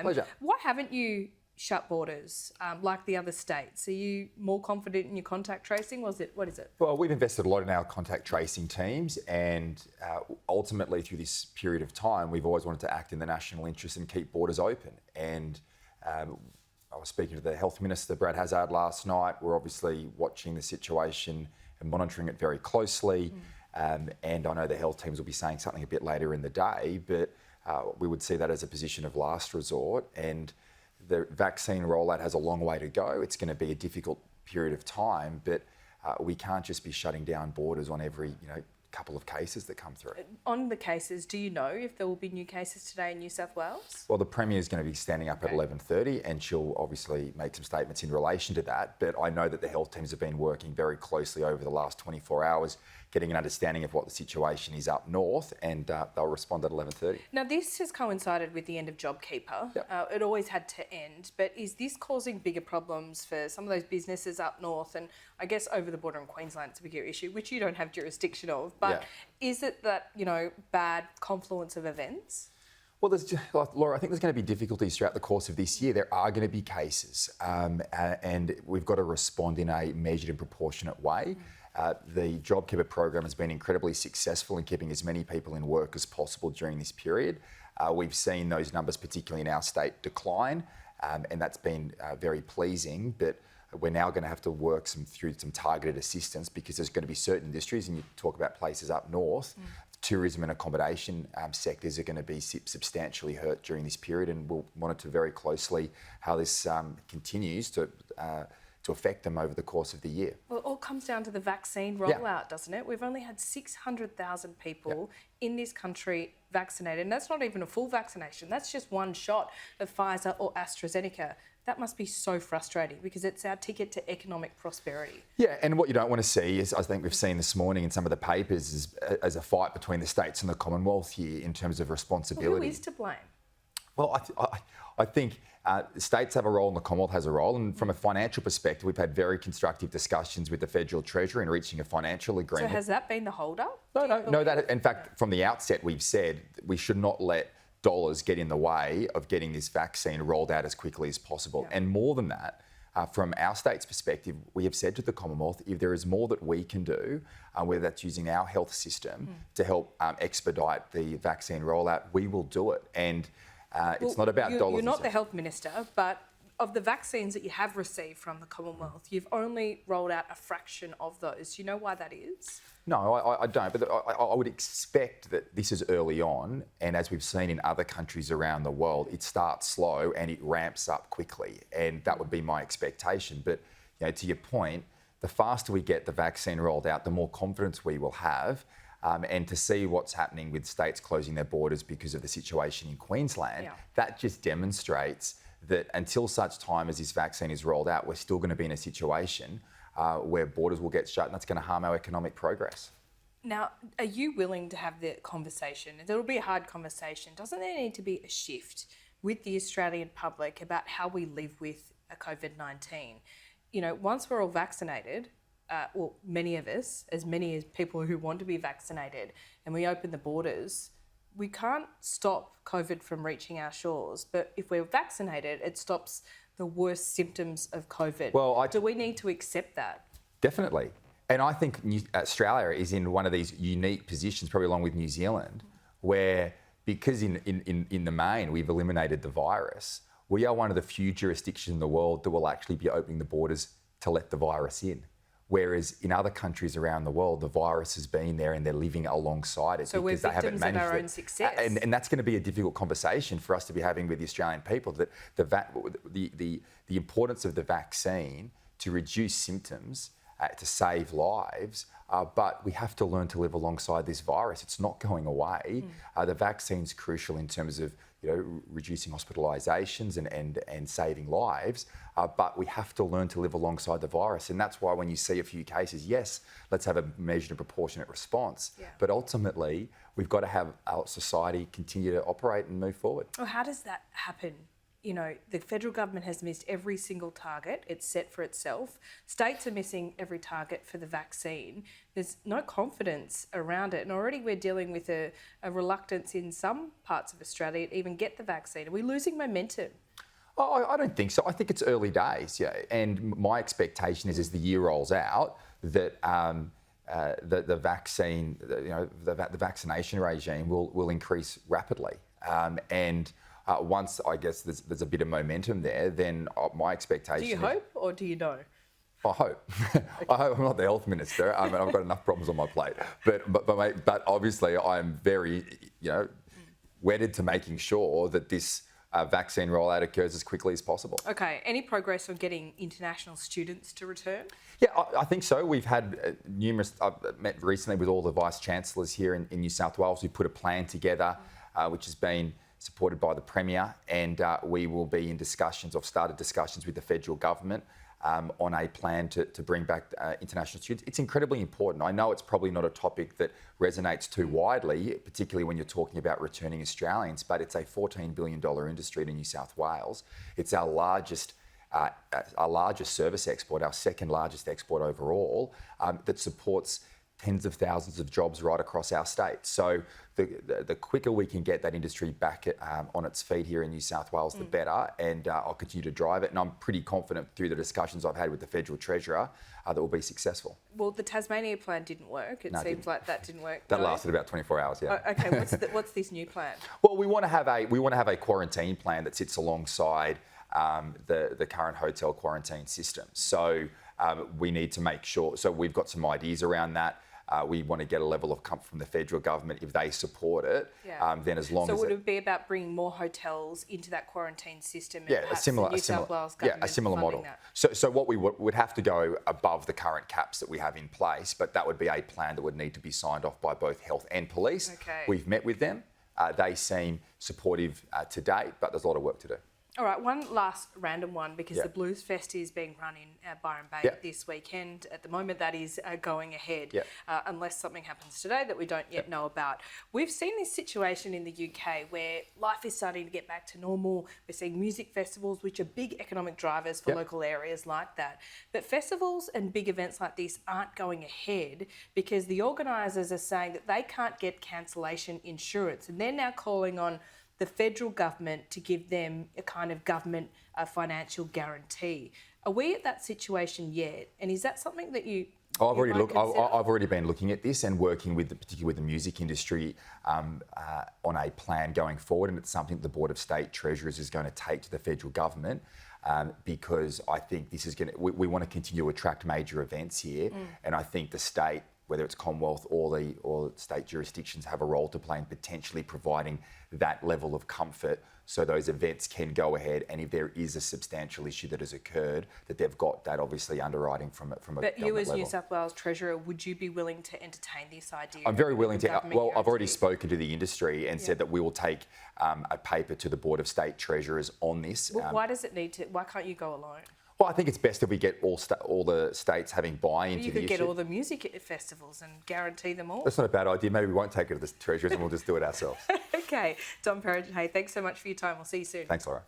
Pleasure. Why haven't you shut borders like the other states? Are you more confident in your contact tracing? What is it? Well, we've invested a lot in our contact tracing teams, and ultimately through this period of time, we've always wanted to act in the national interest and keep borders open. And I was speaking to the Health Minister, Brad Hazzard, last night. We're obviously watching the situation and monitoring it very closely. And I know the health teams will be saying something a bit later in the day, but we would see that as a position of last resort. And the vaccine rollout has a long way to go. It's going to be a difficult period of time, but we can't just be shutting down borders on every couple of cases that come through. On the cases, do you know if there will be new cases today in New South Wales? Well, the Premier is going to be standing up at 11:30, and she'll obviously make some statements in relation to that. But I know that the health teams have been working very closely over the last 24 hours, getting an understanding of what the situation is up north, and they'll respond at 11:30. Now, this has coincided with the end of JobKeeper. Yep. It always had to end, but is this causing bigger problems for some of those businesses up north? And I guess over the border in Queensland, it's a bigger issue, which you don't have jurisdiction of. But is it that, bad confluence of events? Well, Laura, I think there's going to be difficulties throughout the course of this year. There are going to be cases, and we've got to respond in a measured and proportionate way. The JobKeeper program has been incredibly successful in keeping as many people in work as possible during this period. We've seen those numbers, particularly in our state, decline, and that's been very pleasing. But we're now going to have to work through some targeted assistance, because there's going to be certain industries, and you talk about places up north, tourism and accommodation sectors are going to be substantially hurt during this period, and we'll monitor very closely how this continues to affect them over the course of the year. Well, it all comes down to the vaccine rollout, doesn't it? We've only had 600,000 people in this country vaccinated, and that's not even a full vaccination. That's just one shot of Pfizer or AstraZeneca. That must be so frustrating, because it's our ticket to economic prosperity. Yeah, and what you don't want to see is, I think we've seen this morning in some of the papers, is as a fight between the states and the Commonwealth here in terms of responsibility. Well, who is to blame? Well, I think states have a role and the Commonwealth has a role. And from a financial perspective, we've had very constructive discussions with the Federal Treasury in reaching a financial agreement. So has that been the hold-up? No. That, in fact, from the outset, we've said we should not let dollars get in the way of getting this vaccine rolled out as quickly as possible. And more than that, from our state's perspective, we have said to the Commonwealth, if there is more that we can do, whether that's using our health system to help expedite the vaccine rollout, we will do it. And it's not about dollars. You're not the health minister, but of the vaccines that you have received from the Commonwealth, you've only rolled out a fraction of those. Do you know why that is? No, I don't. But I would expect that this is early on, and as we've seen in other countries around the world, it starts slow and it ramps up quickly, and that would be my expectation. But to your point, the faster we get the vaccine rolled out, the more confidence we will have. And to see what's happening with states closing their borders because of the situation in Queensland, that just demonstrates that until such time as this vaccine is rolled out, we're still going to be in a situation where borders will get shut, and that's going to harm our economic progress. Now, are you willing to have the conversation? It'll be a hard conversation. Doesn't there need to be a shift with the Australian public about how we live with COVID-19? Once we're all vaccinated, many of us, as many as people who want to be vaccinated, and we open the borders, we can't stop COVID from reaching our shores. But if we're vaccinated, it stops the worst symptoms of COVID. Well, do we need to accept that? Definitely. And I think Australia is in one of these unique positions, probably along with New Zealand, where because in the main we've eliminated the virus, we are one of the few jurisdictions in the world that will actually be opening the borders to let the virus in. Whereas in other countries around the world, the virus has been there and they're living alongside it, so because they haven't managed our own success. And that's going to be a difficult conversation for us to be having with the Australian people, that the importance of the vaccine to reduce symptoms, to save lives, but we have to learn to live alongside this virus. It's not going away. The vaccine's crucial in terms of reducing hospitalisations and saving lives, but we have to learn to live alongside the virus. And that's why when you see a few cases, yes, let's have a measured and proportionate response. But ultimately, we've got to have our society continue to operate and move forward. Well, how does that happen the federal government has missed every single target it's set for itself. States are missing every target for the vaccine. There's no confidence around it. And already we're dealing with a reluctance in some parts of Australia to even get the vaccine. Are we losing momentum? Oh, I don't think so. I think it's early days, and my expectation is as the year rolls out that the vaccine, the vaccination regime will increase rapidly. Once I guess there's a bit of momentum there, then my expectation. Do you hope or do you know? I hope. I hope. I'm not the health minister. I've got enough problems on my plate. But obviously, I'm very wedded to making sure that this vaccine rollout occurs as quickly as possible. Okay. Any progress on getting international students to return? Yeah, I think so. We've had I've met recently with all the vice chancellors here in New South Wales. We put a plan together, which has been supported by the Premier, and we will be in discussions, or started discussions with the federal government on a plan to bring back international students. It's incredibly important. I know it's probably not a topic that resonates too widely, particularly when you're talking about returning Australians, but it's a $14 billion industry in New South Wales. It's our largest service export, our second largest export overall, that supports tens of thousands of jobs right across our state. So the quicker we can get that industry back on its feet here in New South Wales, the better. And I'll continue to drive it. And I'm pretty confident through the discussions I've had with the Federal Treasurer that we'll be successful. Well, the Tasmania plan didn't work. It seems like that didn't work. That lasted about 24 hours, yeah. Oh, okay, what's this new plan? Well, we want to have a quarantine plan that sits alongside the current hotel quarantine system. So we need to make sure. So we've got some ideas around that. We want to get a level of comfort from the federal government if they support it. Yeah. Then as long so as would it be about bringing more hotels into that quarantine system? And a similar model. So what we would have to go above the current caps that we have in place, but that would be a plan that would need to be signed off by both health and police. Okay. We've met with them. They seem supportive to date, but there's a lot of work to do. All right, one last random one, because the Blues Fest is being run in Byron Bay this weekend. At the moment, that is going ahead, unless something happens today that we don't yet know about. We've seen this situation in the UK where life is starting to get back to normal. We're seeing music festivals, which are big economic drivers for local areas like that. But festivals and big events like this aren't going ahead because the organisers are saying that they can't get cancellation insurance, and they're now calling on the federal government to give them a kind of government financial guarantee. Are we at that situation yet? And is that something that I've already been looking at this and working particularly with the music industry on a plan going forward, and it's something that the Board of State Treasurers is going to take to the federal government. Because I think this is we want to continue to attract major events here, and I think the state, whether it's Commonwealth or state jurisdictions, have a role to play in potentially providing that level of comfort so those events can go ahead, and if there is a substantial issue that has occurred, that they've got that obviously underwriting from a government level. But you as New South Wales Treasurer, would you be willing to entertain this idea? I'm very willing to. Well, I've already spoken to the industry and said that we will take a paper to the Board of State Treasurers on this. Well, why does it need to? Why can't you go alone? Well, I think it's best if we get all the states having buy-in to the issue. You could get all the music festivals and guarantee them all. That's not a bad idea. Maybe we won't take it to the Treasurers and we'll just do it ourselves. Okay. Dom Perrottet, hey, thanks so much for your time. We'll see you soon. Thanks, Laura.